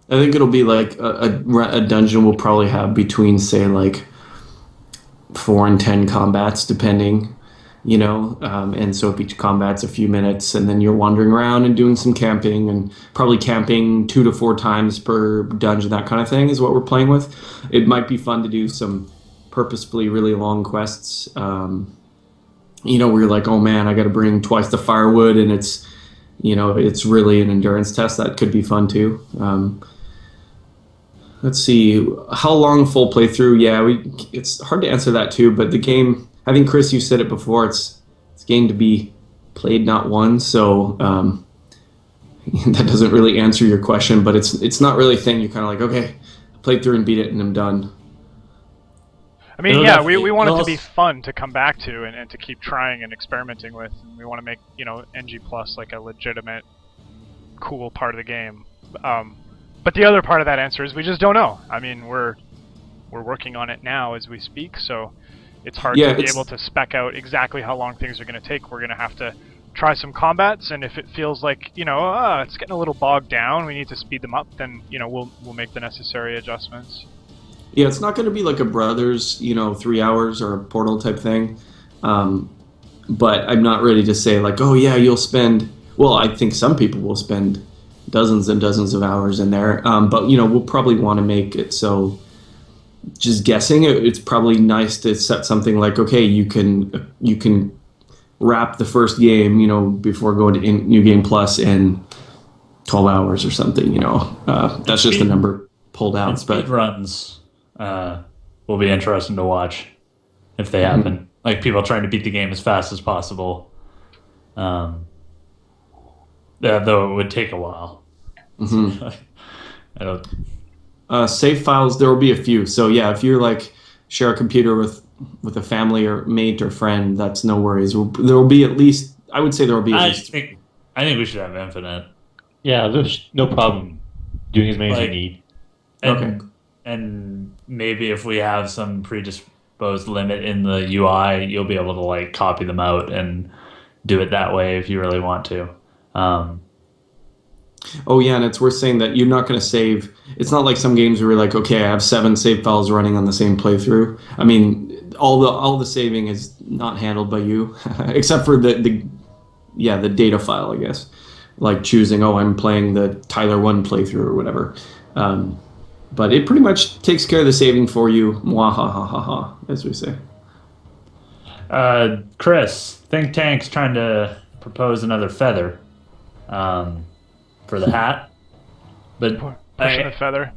I think it'll be like a dungeon will probably have between, say, like 4 and 10 combats, depending, and so if each combat's a few minutes, and then you're wandering around and doing some camping, and probably camping 2 to 4 times per dungeon, that kind of thing is what we're playing with. It might be fun to do some purposefully really long quests, where you're like, oh man, I got to bring twice the firewood, and it's really an endurance test. That could be fun too. Let's see, how long full playthrough? Yeah, it's hard to answer that too, but the game, I think, Chris, you said it before, it's a game to be played, not won, so that doesn't really answer your question, but it's not really a thing you're kind of like, okay, I played through and beat it and I'm done. I mean, we want it to be fun to come back to and to keep trying and experimenting with. And we want to make, NG Plus like a legitimate, cool part of the game. But the other part of that answer is we just don't know. I mean, we're working on it now as we speak, so it's hard to be able to spec out exactly how long things are going to take. We're going to have to try some combats, and if it feels like, it's getting a little bogged down, we need to speed them up, then, we'll make the necessary adjustments. Yeah, it's not going to be like a Brothers, 3 hours or a Portal type thing. But I'm not ready to say like, oh yeah, you'll spend... Well, I think some people will spend dozens and dozens of hours in there. But, we'll probably want to make it so... Just guessing, it's probably nice to set something like, okay, you can wrap the first game, before going to New Game Plus in 12 hours or something, That's just the number pulled out. Speed runs will be interesting to watch if they happen. Like people trying to beat the game as fast as possible. Though it would take a while. I don't... Save files, there will be a few. So yeah, if you're like share a computer with a family or mate or friend, that's no worries. There will be at least, I would say there will be at least... I think we should have infinite. Yeah, there's no problem doing as many as you need. Okay. And maybe if we have some predisposed limit in the UI, you'll be able to like copy them out and do it that way if you really want to. Oh yeah, and it's worth saying that you're not going to save. It's not like some games where you're like, okay, I have 7 save files running on the same playthrough. I mean, all the saving is not handled by you, except for the data file, I guess. Like choosing, I'm playing the Tyler 1 playthrough or whatever. But it pretty much takes care of the saving for you, mwahahaha, as we say. Chris, Think Tank's trying to propose another feather for the hat. But pushing a feather.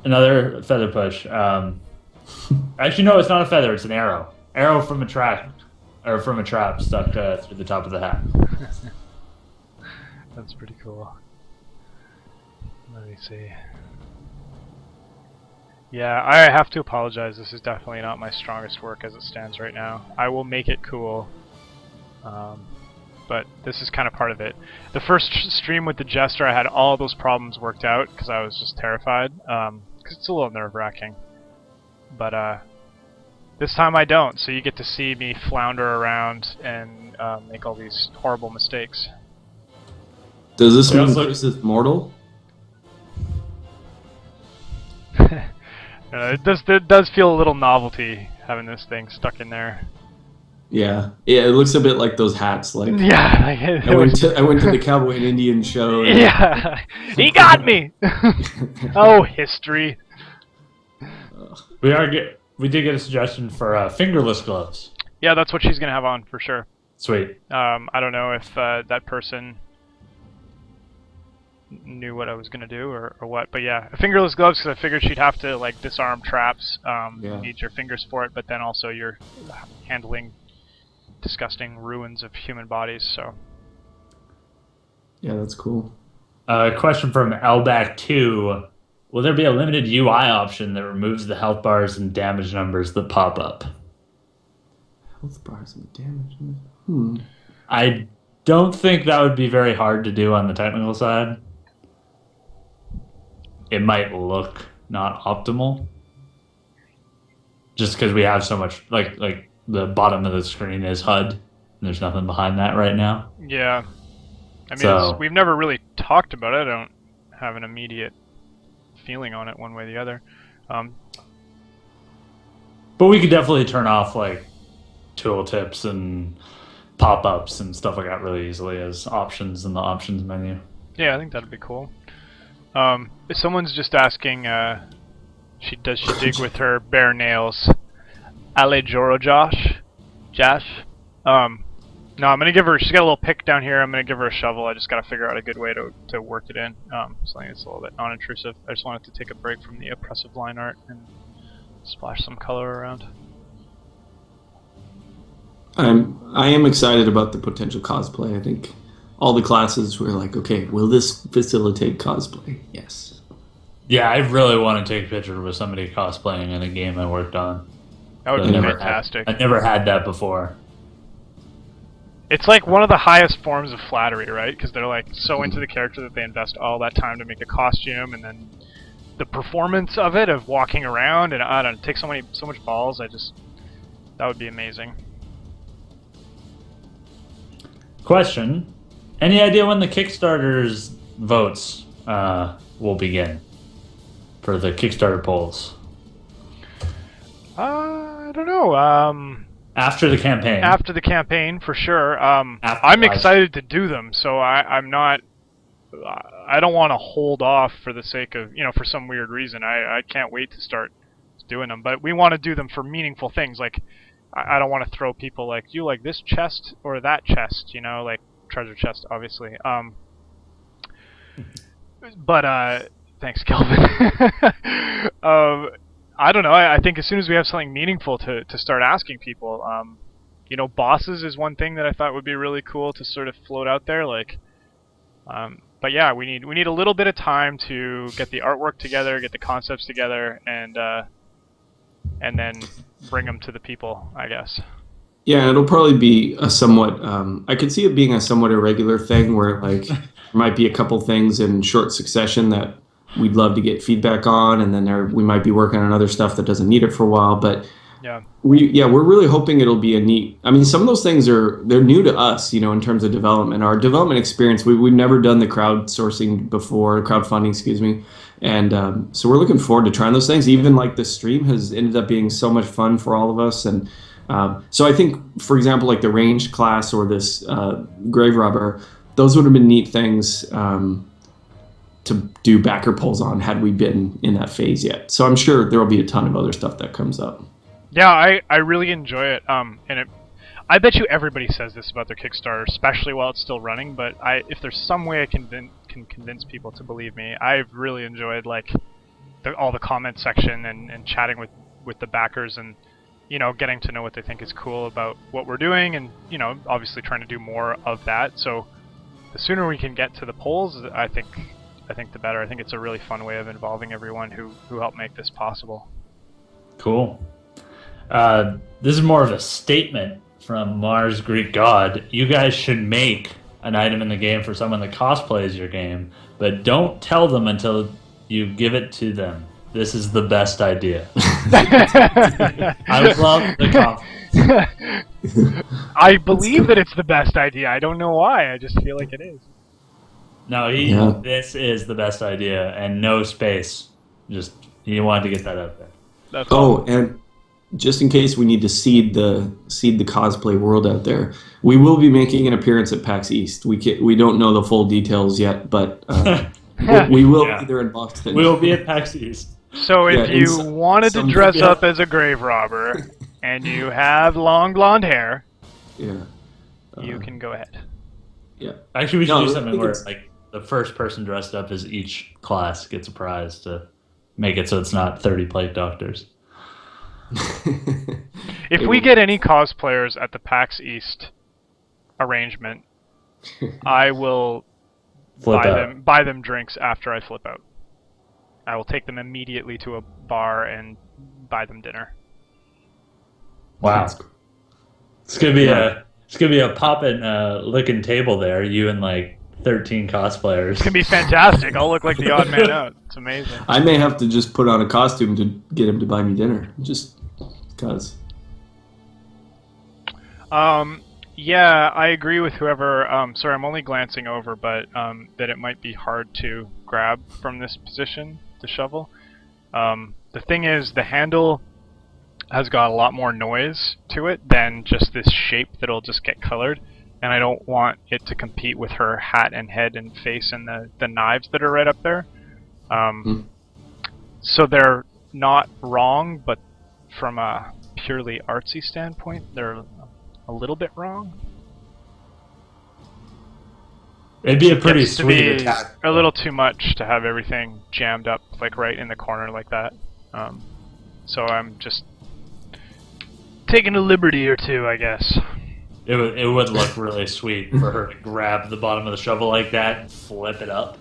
Another feather push. Actually, no, it's not a feather, it's an arrow. arrow from a trap stuck through the top of the hat. That's pretty cool. Let me see. Yeah, I have to apologize. This is definitely not my strongest work as it stands right now. I will make it cool. But this is kind of part of it. The first stream with the Jester, I had all those problems worked out because I was just terrified. Because it's a little nerve-wracking. But this time I don't, so you get to see me flounder around and make all these horrible mistakes. Does this mean Chris is mortal? It does feel a little novelty having this thing stuck in there. Yeah, it looks a bit like those hats. Like yeah, I went to the Cowboy and Indian show. And yeah, he got me. Oh, history. We did get a suggestion for fingerless gloves. Yeah, that's what she's gonna have on for sure. Sweet. I don't know if that person knew what I was gonna do or what, but yeah, fingerless gloves because I figured she'd have to like disarm traps. You need your fingers for it, but then also you're handling disgusting ruins of human bodies. So yeah, that's cool. Question from Lback2: will there be a limited UI option that removes the health bars and damage numbers that pop up? Health bars and damage numbers. I don't think that would be very hard to do on the technical side. It might look not optimal, just because we have so much, like the bottom of the screen is HUD, and there's nothing behind that right now. Yeah, I mean, we've never really talked about it. I don't have an immediate feeling on it one way or the other. But we could definitely turn off like tooltips and pop-ups and stuff like that really easily as options in the options menu. Yeah, I think that'd be cool. Someone's just asking, does she dig with her bare nails? Ale Joro Josh? No, I'm gonna give her, she's got a little pick down here, I'm gonna give her a shovel. I just gotta figure out a good way to work it in. Something that's a little bit non-intrusive. I just wanted to take a break from the oppressive line art and splash some color around. I am excited about the potential cosplay. I think all the classes were like, okay, will this facilitate cosplay? Yes. Yeah, I really want to take a picture with somebody cosplaying in a game I worked on. That would be fantastic. I never had that before. It's like one of the highest forms of flattery, right? Because they're like so into the character that they invest all that time to make a costume, and then the performance of it, of walking around, and I don't know, it takes so much balls. That would be amazing. Question: any idea when the Kickstarter's votes will begin for the Kickstarter polls? I don't know. After the campaign. After the campaign, for sure. I'm excited to do them, so I'm not. I don't want to hold off for the sake of, for some weird reason. I can't wait to start doing them, but we want to do them for meaningful things. Like, I don't want to throw people like, do you like this chest or that chest? Like treasure chest, obviously. But thanks, Kelvin. I don't know. I think as soon as we have something meaningful to start asking people, bosses is one thing that I thought would be really cool to sort of float out there. Like, but yeah, we need a little bit of time to get the artwork together, get the concepts together, and then bring them to the people, I guess. Yeah, it'll probably be a somewhat. I could see it being a somewhat irregular thing where like there might be a couple things in short succession that we'd love to get feedback on, and then we might be working on other stuff that doesn't need it for a while. But yeah, we're really hoping it'll be a neat. I mean, some of those things they're new to us, in terms of development. Our development experience, we've never done the crowdsourcing before, crowdfunding, excuse me, and so we're looking forward to trying those things. Even like the stream has ended up being so much fun for all of us, and so I think, for example, like the ranged class or this grave robber, those would have been neat things. To do backer polls on had we been in that phase yet. So I'm sure there will be a ton of other stuff that comes up. Yeah, I really enjoy it. And I bet you everybody says this about their Kickstarter, especially while it's still running. But if there's some way I can convince people to believe me, I've really enjoyed like all the comment section and chatting with the backers, and getting to know what they think is cool about what we're doing, and obviously trying to do more of that. So the sooner we can get to the polls, I think the better. I think it's a really fun way of involving everyone who helped make this possible. Cool. This is more of a statement from Mars Greek God. You guys should make an item in the game for someone that cosplays your game, but don't tell them until you give it to them. This is the best idea. I love the confidence. I believe that it's the best idea. I don't know why. I just feel like it is. No, this is the best idea, and no space. Just he wanted to get that out there. That's all. And just in case we need to seed the cosplay world out there, we will be making an appearance at PAX East. We don't know the full details yet, but we will be there in Boston. We will be at PAX East. So if you wanted to dress up as a grave robber and you have long blonde hair, you can go ahead. Yeah. Actually, we should do something where like the first person dressed up as each class gets a prize to make it so it's not 30 plague doctors. If we get any cosplayers at the PAX East arrangement, I will buy them drinks after I flip out. I will take them immediately to a bar and buy them dinner. Wow. It's gonna be a poppin' looking table there, you and like 13 cosplayers. It's gonna be fantastic. I'll look like the odd man out. It's amazing. I may have to just put on a costume to get him to buy me dinner, just because. Yeah, I agree with whoever. Sorry, I'm only glancing over, but that it might be hard to grab from this position, the shovel. The thing is, the handle has got a lot more noise to it than just this shape that'll just get colored, and I don't want it to compete with her hat and head and face and the knives that are right up there. So they're not wrong, but from a purely artsy standpoint, they're a little bit wrong. It'd be a pretty sweet attack. A little too much to have everything jammed up like right in the corner like that. So I'm just taking a liberty or two, I guess. It would look really sweet for her to grab the bottom of the shovel like that and flip it up.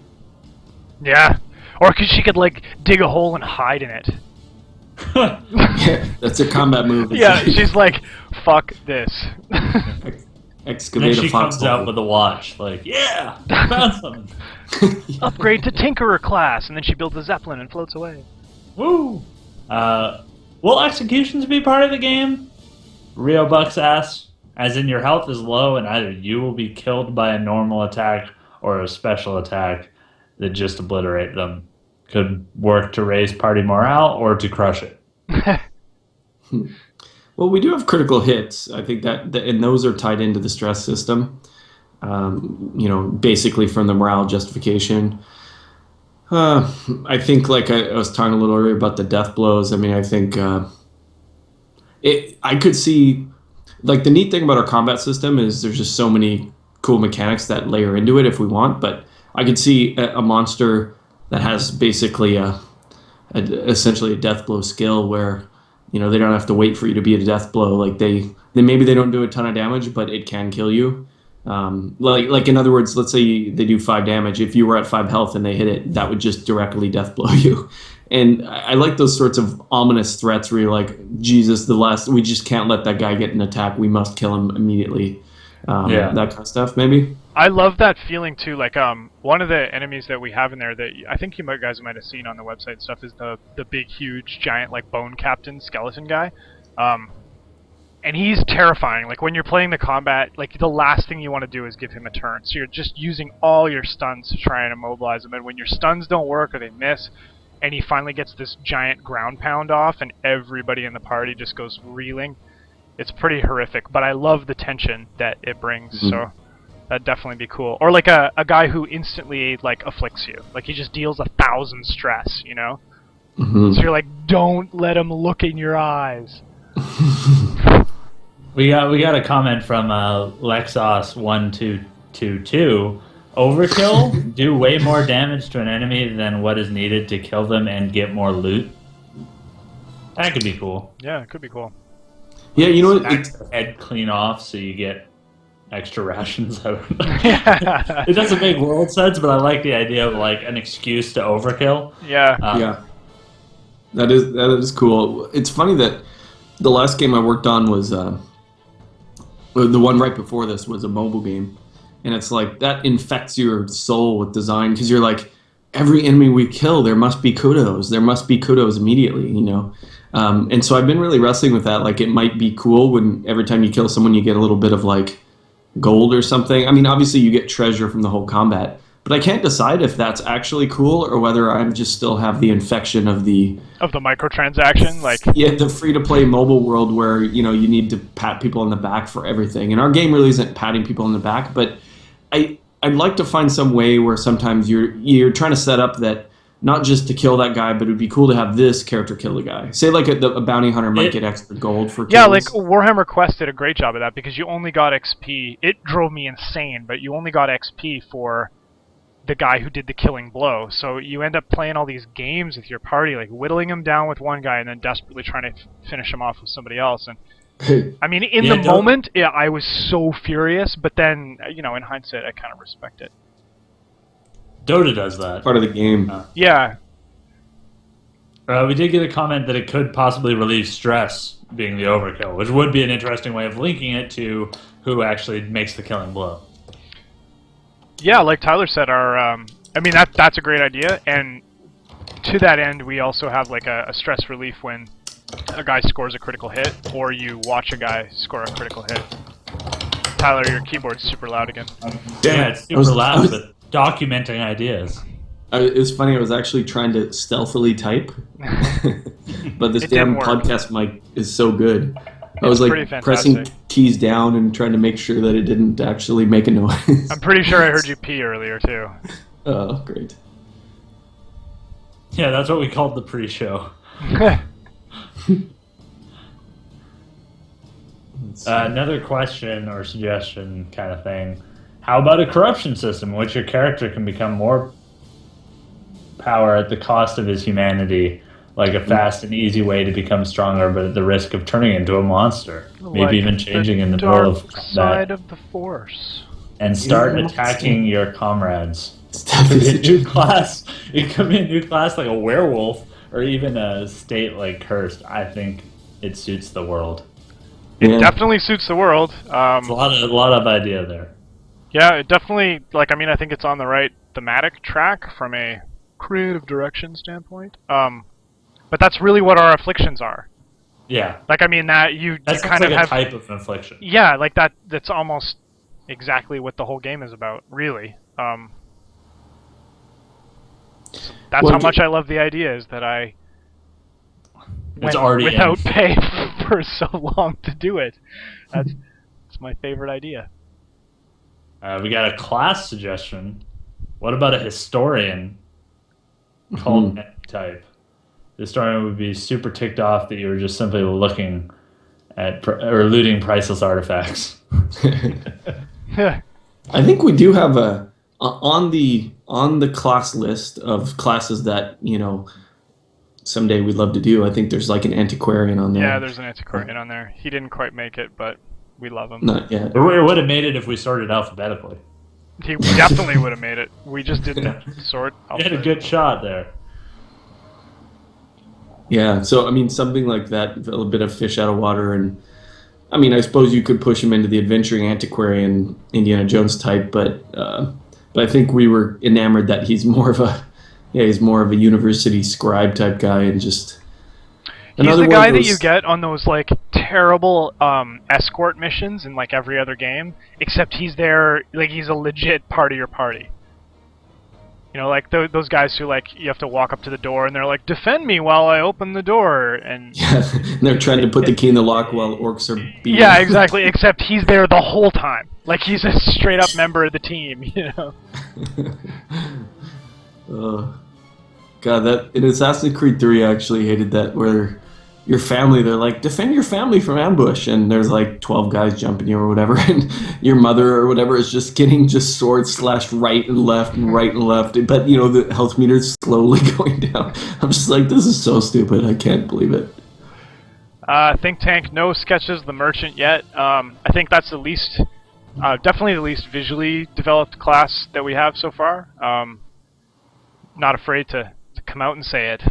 Yeah. Or she could like dig a hole and hide in it. Yeah, that's a combat move. Yeah, she's like, fuck this. Excavate and then she comes foxhole. out with a watch, like, yeah, I found something. Upgrade to Tinkerer class, and then she builds a Zeppelin and floats away. Woo! Will executions be part of the game? Rio Bucks asks, as in your health is low and either you will be killed by a normal attack or a special attack that just obliterate them. Could work to raise party morale or to crush it. Well, we do have critical hits. I think that and those are tied into the stress system. Basically from the morale justification. I think, like I was talking a little earlier about the death blows. I mean, I think I could see, like, the neat thing about our combat system is there's just so many cool mechanics that layer into it if we want. But I could see a monster that has basically essentially a death blow skill where, they don't have to wait for you to be at a death blow. Like maybe they don't do a ton of damage, but it can kill you. Like in other words, let's say they do 5 damage. If you were at 5 health and they hit it, that would just directly death blow you. And I like those sorts of ominous threats where you're like, Jesus, we just can't let that guy get an attack. We must kill him immediately. That kind of stuff, maybe. I love that feeling too. Like one of the enemies that we have in there that I think you guys might have seen on the website and stuff is the big, huge, giant, like, bone captain skeleton guy. And he's terrifying. Like, when you're playing the combat, like, the last thing you want to do is give him a turn. So you're just using all your stuns to try and immobilize him. And when your stuns don't work or they miss, and he finally gets this giant ground pound off, and everybody in the party just goes reeling, it's pretty horrific. But I love the tension that it brings. Mm-hmm. So that'd definitely be cool. Or like a guy who instantly, like, afflicts you. Like, he just deals 1,000 stress, Mm-hmm. So you're like, don't let him look in your eyes. We got a comment from Lexos1222. Overkill? Do way more damage to an enemy than what is needed to kill them and get more loot? That could be cool. Yeah, it could be cool. Yeah, you know what? Snacks the head clean off so you get extra rations. I don't know. Yeah. It doesn't make world sense, but I like the idea of like an excuse to overkill. Yeah. Yeah, that is cool. It's funny that the last game I worked on was the one right before this was a mobile game, and it's like that infects your soul with design because you're like, every enemy we kill, there must be kudos. There must be kudos immediately, you know. And so I've been really wrestling with that. Like, it might be cool when every time you kill someone, you get a little bit of like gold or something. I mean, obviously you get treasure from the whole combat, but I can't decide if that's actually cool or whether I just still have the infection of the microtransaction, like the free-to-play mobile world where, you know, you need to pat people on the back for everything. And our game really isn't patting people on the back, but I'd like to find some way where sometimes you're trying to set up that not just to kill that guy, but it would be cool to have this character kill the guy. Say like a bounty hunter might get extra gold for kills. Yeah, like Warhammer Quest did a great job of that because you only got XP. It drove me insane, but you only got XP for the guy who did the killing blow. So you end up playing all these games with your party, like whittling him down with one guy and then desperately trying to finish him off with somebody else. And I mean, in the moment, yeah, I was so furious, but then, you know, in hindsight, I kind of respect it. Dota does that. Part of the game. Yeah. We did get a comment that it could possibly relieve stress being the overkill, which would be an interesting way of linking it to who actually makes the killing blow. Yeah, like Tyler said, I mean, that's a great idea, and to that end, we also have like a stress relief when a guy scores a critical hit, or you watch a guy score a critical hit. Tyler, your keyboard's super loud again. Yeah, it's super loud, but documenting ideas. It was funny, I was actually trying to stealthily type, but this damn podcast mic is so good. I was like pressing keys down and trying to make sure that it didn't actually make a noise. I'm pretty sure I heard you pee earlier, too. Oh, great. Yeah, that's what we called the pre-show. Another question or suggestion kind of thing. How about a corruption system in which your character can become more power at the cost of his humanity, like a fast and easy way to become stronger, but at the risk of turning into a monster, maybe like even changing in the middle of combat, side of the force, and start attacking your comrades. It could be a new class. It could be a new class like a werewolf, or even a state like cursed. I think it suits the world. It definitely suits the world. It's a lot of idea there. Yeah, it definitely, like, I mean, I think it's on the right thematic track from a creative direction standpoint. But that's really what our afflictions are. Yeah. Like, I mean, that you kind of like have a type of affliction. Yeah, like that's almost exactly what the whole game is about, really. That's how much I love the idea, is that I went without pay for so long to do it. It's my favorite idea. We got a class suggestion. What about a historian called type? The historian would be super ticked off that you were just simply looking at or looting priceless artifacts. I think we do have on the class list of classes that, you know, someday we'd love to do. I think there's like an antiquarian on there. Yeah, there's an antiquarian on there. He didn't quite make it, but we love him. Not yet. It would have made it if we sorted alphabetically. He definitely would have made it. We just didn't sort. You had a good shot there. Yeah, so I mean, something like that, a little bit of fish out of water, and I mean, I suppose you could push him into the adventuring antiquarian Indiana Jones type, but I think we were enamored that he's more of a university scribe type guy, and just he's the guy that you get on those like terrible escort missions in like every other game, except he's there, like he's a legit part of your party. You know, like those guys who, like, you have to walk up to the door and they're like, defend me while I open the door, and they're trying to put the key in the lock while orcs are beating. Yeah, exactly. Except he's there the whole time, like he's a straight up member of the team. You know. God, that in Assassin's Creed 3, I actually hated that, where your family, they're like, defend your family from ambush, and there's like 12 guys jumping you or whatever, and your mother or whatever is just getting just sword slashed right and left, but you know, the health meter's slowly going down. I'm just like, this is so stupid, I can't believe it. Think Tank, no sketches of the merchant yet. I think that's the least, definitely the least visually developed class that we have so far. Not afraid to come out and say it.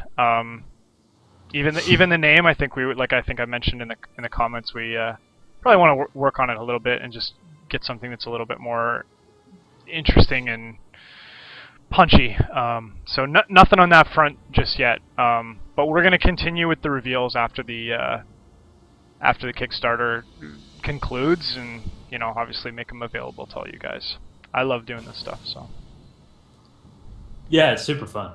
Even the name, I think we would, like I think I mentioned in the comments, we probably want to work on it a little bit and just get something that's a little bit more interesting and punchy. So nothing on that front just yet. But we're going to continue with the reveals after the Kickstarter concludes, and obviously make them available to all you guys. I love doing this stuff, so. Yeah, it's super fun.